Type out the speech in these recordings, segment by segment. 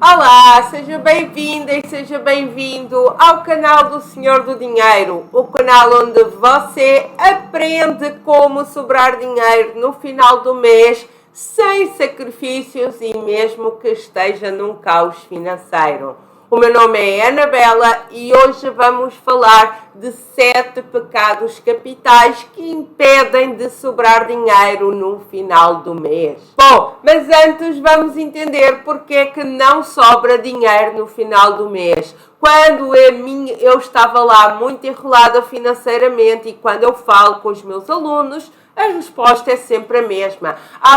Olá, seja bem-vinda e seja bem-vindo ao canal do Senhor do Dinheiro, o canal onde você aprende como sobrar dinheiro no final do mês sem sacrifícios e mesmo que esteja num caos financeiro. O meu nome é Anabela e hoje vamos falar de 7 pecados capitais que impedem de sobrar dinheiro no final do mês. Bom, mas antes vamos entender porque é que não sobra dinheiro no final do mês. Quando eu estava lá muito enrolada financeiramente e quando eu falo com os meus alunos, a resposta é sempre a mesma.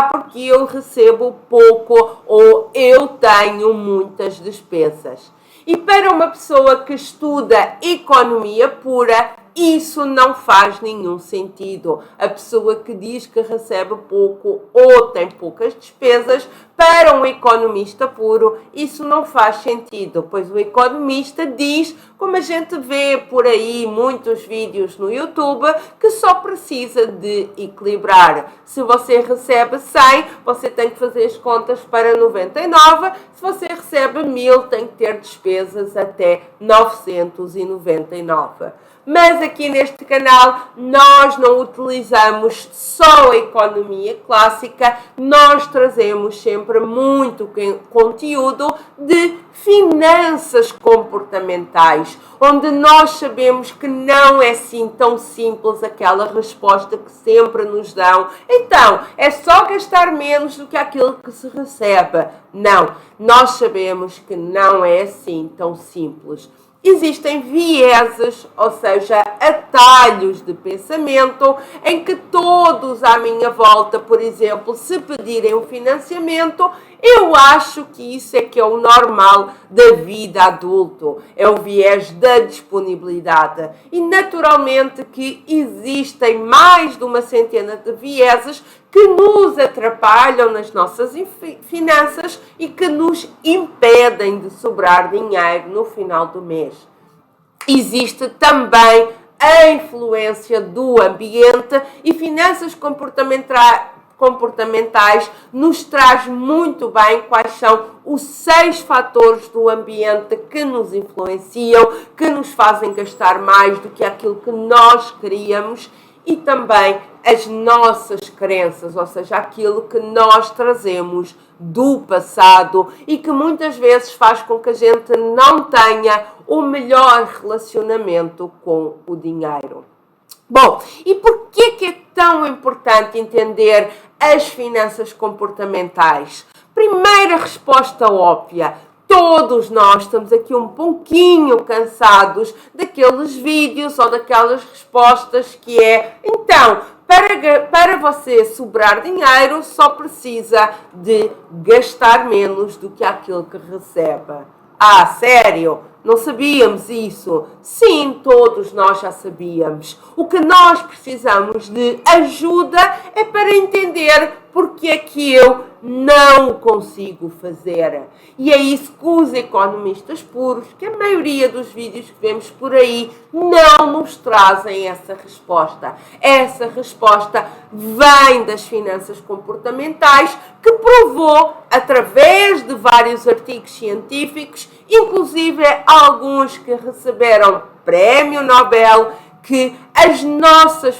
Porque eu recebo pouco ou eu tenho muitas despesas. E para uma pessoa que estuda economia pura, isso não faz nenhum sentido. A pessoa que diz que recebe pouco ou tem poucas despesas, para um economista puro, isso não faz sentido, pois o economista diz, como a gente vê por aí muitos vídeos no YouTube, que só precisa de equilibrar. Se você recebe 100, você tem que fazer as contas para 99. Se você recebe 1000, tem que ter despesas até 999. Mas aqui neste canal nós não utilizamos só a economia clássica, nós trazemos sempre muito conteúdo de finanças comportamentais, onde nós sabemos que não é assim tão simples aquela resposta que sempre nos dão. Então, é só gastar menos do que aquilo que se recebe. Não, nós sabemos que não é assim tão simples. Existem vieses, ou seja, atalhos de pensamento, em que todos à minha volta, por exemplo, se pedirem um financiamento, eu acho que isso é que é o normal da vida adulto, é o viés da disponibilidade. E naturalmente que existem mais de uma centena de vieses que nos atrapalham nas nossas finanças e que nos impedem de sobrar dinheiro no final do mês. Existe também a influência do ambiente e finanças comportamentais nos traz muito bem quais são os 6 fatores do ambiente que nos influenciam, que nos fazem gastar mais do que aquilo que nós queríamos, e também as nossas crenças, ou seja, aquilo que nós trazemos do passado e que muitas vezes faz com que a gente não tenha o melhor relacionamento com o dinheiro. Bom, e por que é tão importante entender as finanças comportamentais? Primeira resposta óbvia. Todos nós estamos aqui um pouquinho cansados daqueles vídeos ou daquelas respostas que é, então, para você sobrar dinheiro, só precisa de gastar menos do que aquilo que recebe. Ah, sério? Não sabíamos isso? Sim, todos nós já sabíamos. O que nós precisamos de ajuda é para entender porque é que eu não consigo fazer. E é isso que os economistas puros, que a maioria dos vídeos que vemos por aí, não nos trazem essa resposta. Essa resposta vem das finanças comportamentais, que provou, através de vários artigos científicos, inclusive alguns que receberam prémio Nobel, que as nossas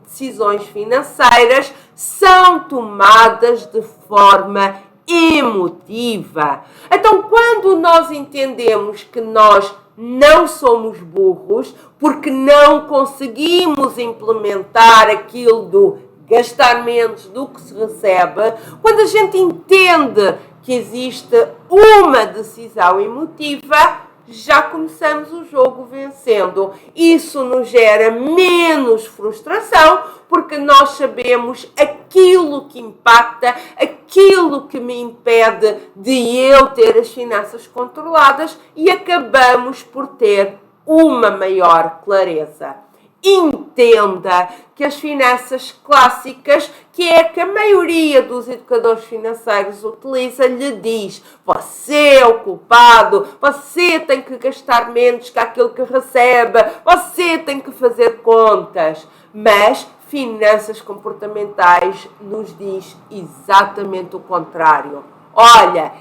decisões financeiras são tomadas de forma emotiva. Então, quando nós entendemos que nós não somos burros, porque não conseguimos implementar aquilo do gastar menos do que se recebe, quando a gente entende que existe uma decisão emotiva, já começamos o jogo vencendo. Isso nos gera menos frustração, porque nós sabemos aquilo que impacta, aquilo que me impede de eu ter as finanças controladas e acabamos por ter uma maior clareza. Entenda que as finanças clássicas, que é que a maioria dos educadores financeiros utiliza, lhe diz: você é o culpado, você tem que gastar menos que aquilo que recebe, você tem que fazer contas. Mas finanças comportamentais nos diz exatamente o contrário. Olha,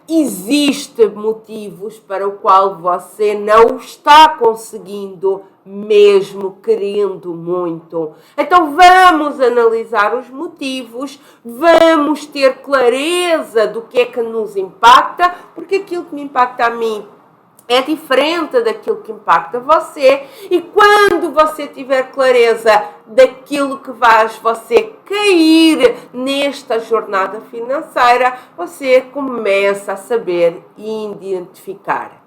Existem motivos para o qual você não está conseguindo, mesmo querendo muito. Então vamos analisar os motivos, vamos ter clareza do que é que nos impacta, porque aquilo que me impacta a mim é diferente daquilo que impacta você, e quando você tiver clareza daquilo que faz você cair nesta jornada financeira, você começa a saber identificar.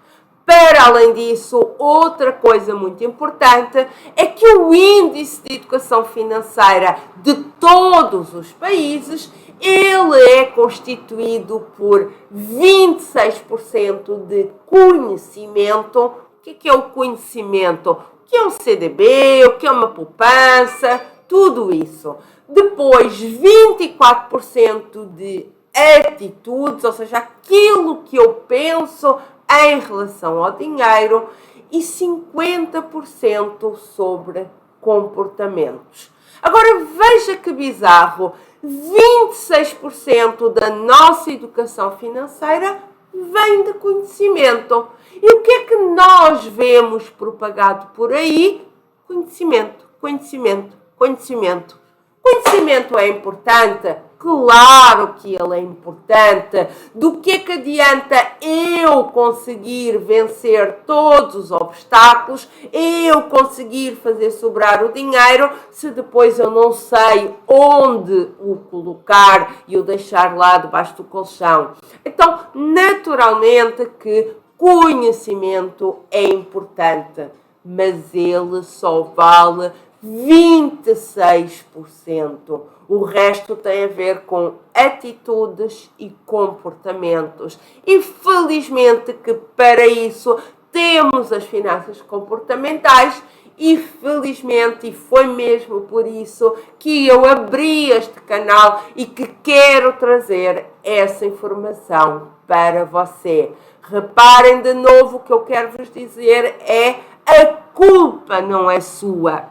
Para além disso, outra coisa muito importante é que o índice de educação financeira de todos os países, ele é constituído por 26% de conhecimento. O que é o conhecimento? O que é um CDB? O que é uma poupança? Tudo isso. Depois, 24% de atitudes, ou seja, aquilo que eu penso em relação ao dinheiro, e 50% sobre comportamentos. Agora veja que bizarro, 26% da nossa educação financeira vem de conhecimento. E o que é que nós vemos propagado por aí? Conhecimento, conhecimento, conhecimento. Conhecimento é importante? Claro que ele é importante. Do que adianta eu conseguir vencer todos os obstáculos, eu conseguir fazer sobrar o dinheiro, se depois eu não sei onde o colocar e o deixar lá debaixo do colchão? Então, naturalmente que conhecimento é importante, mas ele só vale 26%. O resto tem a ver com atitudes e comportamentos. E felizmente que para isso temos as finanças comportamentais, e felizmente, e foi mesmo por isso que eu abri este canal e que quero trazer essa informação para você. Reparem de novo, o que eu quero vos dizer é: a culpa não é sua.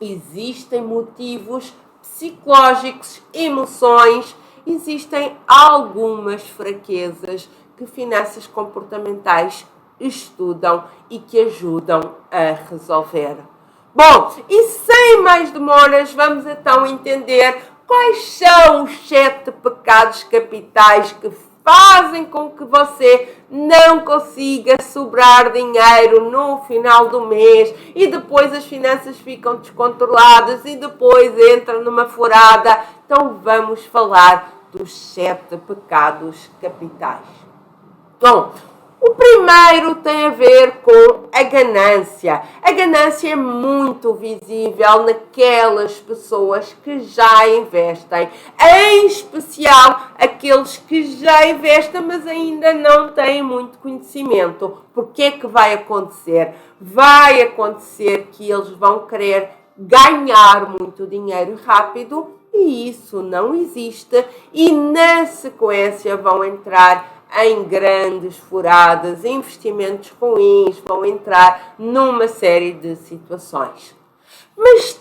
Existem motivos psicológicos, emoções, existem algumas fraquezas que finanças comportamentais estudam e que ajudam a resolver. Bom, e sem mais demoras, vamos então entender quais são os 7 pecados capitais que fazem com que você não consiga sobrar dinheiro no final do mês, e depois as finanças ficam descontroladas e depois entra numa furada. Então vamos falar dos 7 pecados capitais. Bom, o primeiro tem a ver com a ganância. A ganância é muito visível naquelas pessoas que já investem, em especial aqueles que já investem, mas ainda não têm muito conhecimento. Por que é que vai acontecer? Vai acontecer que eles vão querer ganhar muito dinheiro rápido, e isso não existe, e na sequência vão entrar em grandes furadas, investimentos ruins, vão entrar numa série de situações. Mas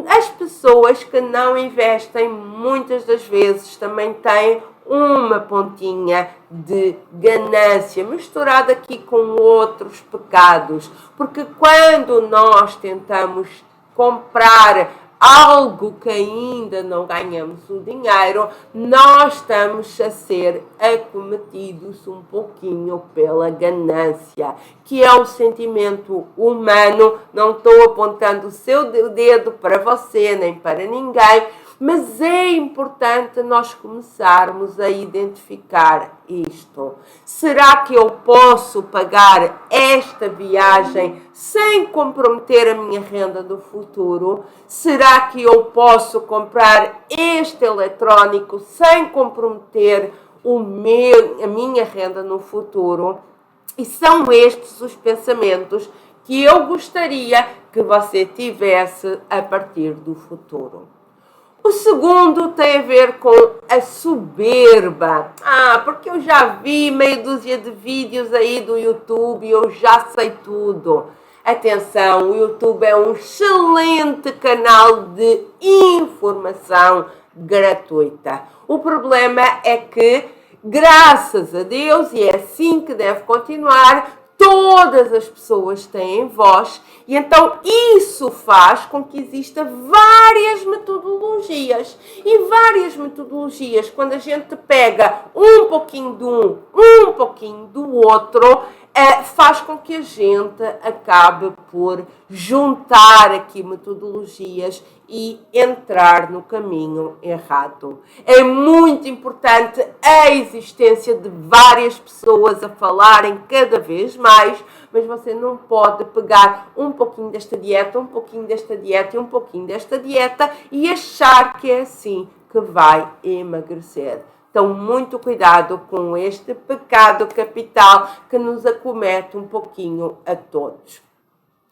as pessoas que não investem, muitas das vezes também têm uma pontinha de ganância misturada aqui com outros pecados, porque quando nós tentamos comprar algo que ainda não ganhamos o dinheiro, nós estamos a ser acometidos um pouquinho pela ganância, que é um sentimento humano. Não estou apontando o seu dedo para você nem para ninguém, mas é importante nós começarmos a identificar isto. Será que eu posso pagar esta viagem sem comprometer a minha renda do futuro? Será que eu posso comprar este eletrónico sem comprometer a minha renda no futuro? E são estes os pensamentos que eu gostaria que você tivesse a partir do futuro. O segundo tem a ver com a soberba. Porque eu já vi meia dúzia de vídeos aí do YouTube e eu já sei tudo. Atenção, o YouTube é um excelente canal de informação gratuita. O problema é que Graças a Deus, e é assim que deve continuar, todas as pessoas têm voz e então isso faz com que exista várias metodologias. E várias metodologias, quando a gente pega um pouquinho de um pouquinho do outro, faz com que a gente acabe por juntar aqui metodologias e entrar no caminho errado. É muito importante a existência de várias pessoas a falarem cada vez mais, mas você não pode pegar um pouquinho desta dieta, um pouquinho desta dieta e um pouquinho desta dieta e achar que é assim que vai emagrecer. Então, muito cuidado com este pecado capital que nos acomete um pouquinho a todos.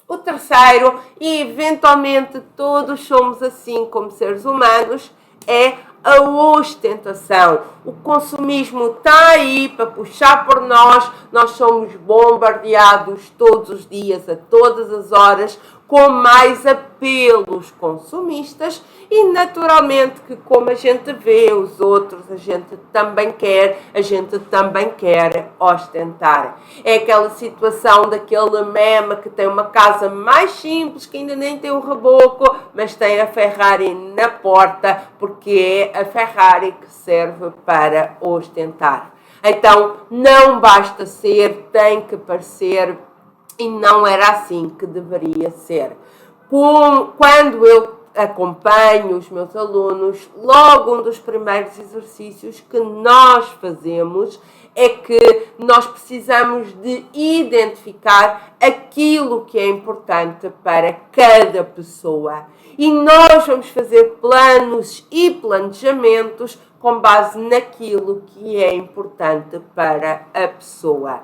O terceiro, e eventualmente todos somos assim como seres humanos, é a ostentação. O consumismo está aí para puxar por nós. Nós somos bombardeados todos os dias, a todas as horas, com mais apelos consumistas e naturalmente que como a gente vê os outros, a gente também quer ostentar. É aquela situação daquele meme que tem uma casa mais simples, que ainda nem tem o reboco, mas tem a Ferrari na porta, porque é a Ferrari que serve para ostentar. Então, não basta ser, tem que parecer, e não era assim que deveria ser. Quando eu acompanho os meus alunos, logo um dos primeiros exercícios que nós fazemos é que nós precisamos de identificar aquilo que é importante para cada pessoa. E nós vamos fazer planos e planejamentos com base naquilo que é importante para a pessoa.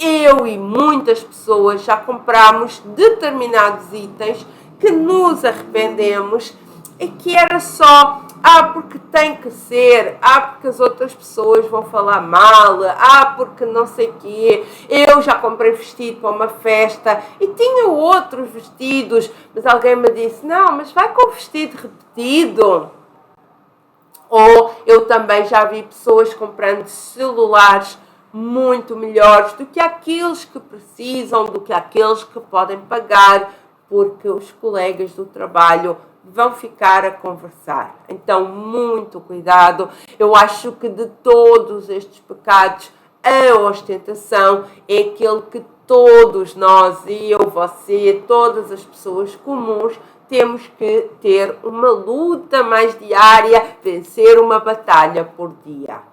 Eu e muitas pessoas já compramos determinados itens que nos arrependemos e que era só, porque tem que ser, porque as outras pessoas vão falar mal, porque não sei o quê. Eu já comprei vestido para uma festa e tinha outros vestidos, mas alguém me disse, não, mas vai com o vestido repetido. Ou eu também já vi pessoas comprando celulares muito melhores do que aqueles que precisam, do que aqueles que podem pagar, porque os colegas do trabalho vão ficar a conversar. Então, muito cuidado. Eu acho que de todos estes pecados, a ostentação é aquele que todos nós, eu, você, todas as pessoas comuns, temos que ter uma luta mais diária, vencer uma batalha por dia.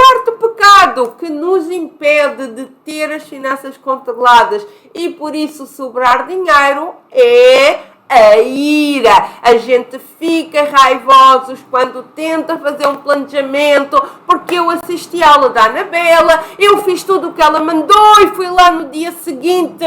Quarto pecado que nos impede de ter as finanças controladas e por isso sobrar dinheiro é a ira. A gente fica raivosos quando tenta fazer um planejamento, porque eu assisti a aula da Anabela, eu fiz tudo o que ela mandou e fui lá no dia seguinte,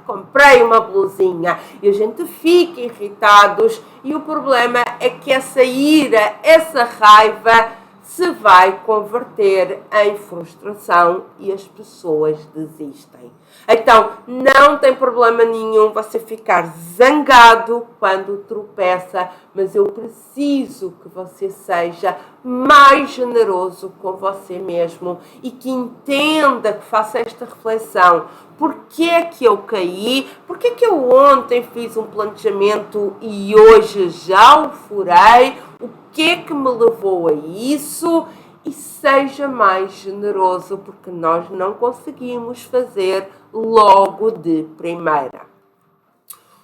comprei uma blusinha, e a gente fica irritados e o problema é que essa ira, essa raiva se vai converter em frustração e as pessoas desistem. Então, não tem problema nenhum você ficar zangado quando tropeça, mas eu preciso que você seja mais generoso com você mesmo e que entenda, que faça esta reflexão. Por que é que eu caí? Por que é que eu ontem fiz um planejamento e hoje já o furei? O que é que me levou a isso? E seja mais generoso, porque nós não conseguimos fazer logo de primeira.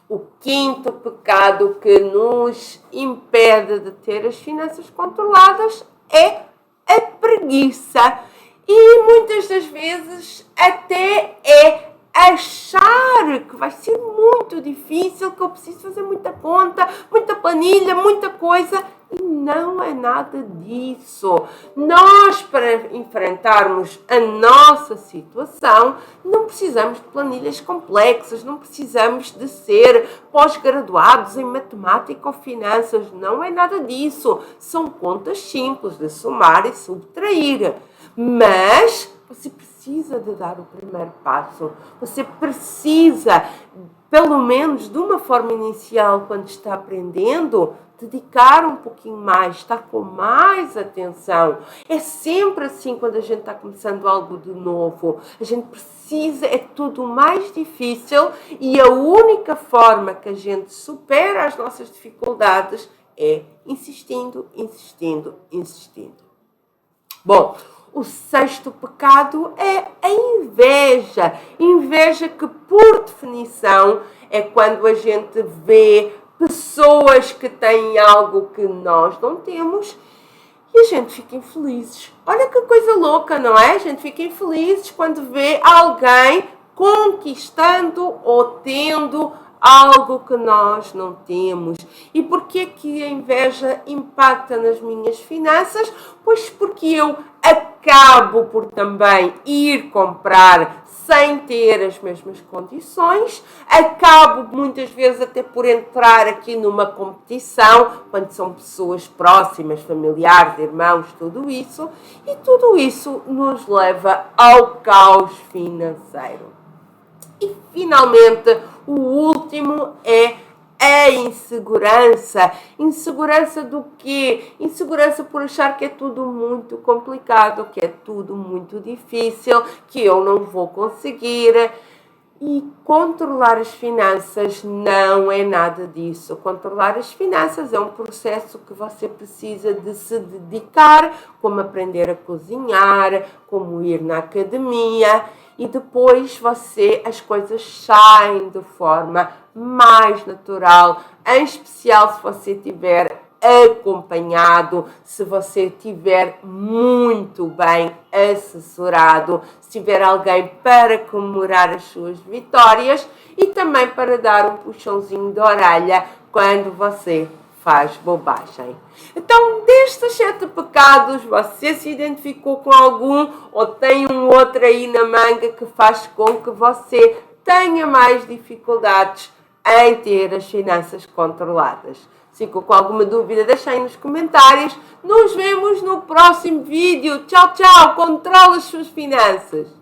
O quinto pecado que nos impede de ter as finanças controladas é a preguiça. E muitas das vezes até é achar que vai ser muito difícil, que eu preciso fazer muita conta, muita planilha, muita coisa. E não é nada disso. Nós, para enfrentarmos a nossa situação, não precisamos de planilhas complexas, não precisamos de ser pós-graduados em matemática ou finanças. Não é nada disso. São contas simples de somar e subtrair. Mas você precisa de dar o primeiro passo. Você precisa, pelo menos de uma forma inicial, quando está aprendendo, dedicar um pouquinho mais, estar com mais atenção. É sempre assim quando a gente está começando algo de novo. A gente precisa, é tudo mais difícil e a única forma que a gente supera as nossas dificuldades é insistindo, insistindo, insistindo. Bom, o sexto pecado é a inveja. Inveja que, por definição, é quando a gente vê pessoas que têm algo que nós não temos e a gente fica infeliz. Olha que coisa louca, não é? A gente fica infeliz quando vê alguém conquistando ou tendo algo que nós não temos. E por que que a inveja impacta nas minhas finanças? Pois porque eu acabo por também ir comprar sem ter as mesmas condições, acabo muitas vezes até por entrar aqui numa competição, quando são pessoas próximas, familiares, irmãos, tudo isso, e tudo isso nos leva ao caos financeiro. E, finalmente, o último é a insegurança. Insegurança do quê? Insegurança por achar que é tudo muito complicado, que é tudo muito difícil, que eu não vou conseguir. E controlar as finanças não é nada disso. Controlar as finanças é um processo que você precisa de se dedicar, como aprender a cozinhar, como ir na academia, e depois as coisas saem de forma mais natural, em especial se você tiver acompanhado, se você estiver muito bem assessorado, se tiver alguém para comemorar as suas vitórias e também para dar um puxãozinho de orelha quando você faz bobagem. Então, destes 7 pecados, você se identificou com algum ou tem um outro aí na manga que faz com que você tenha mais dificuldades em ter as finanças controladas? Se ficou com alguma dúvida, deixa aí nos comentários. Nos vemos no próximo vídeo. Tchau, tchau. Controle as suas finanças.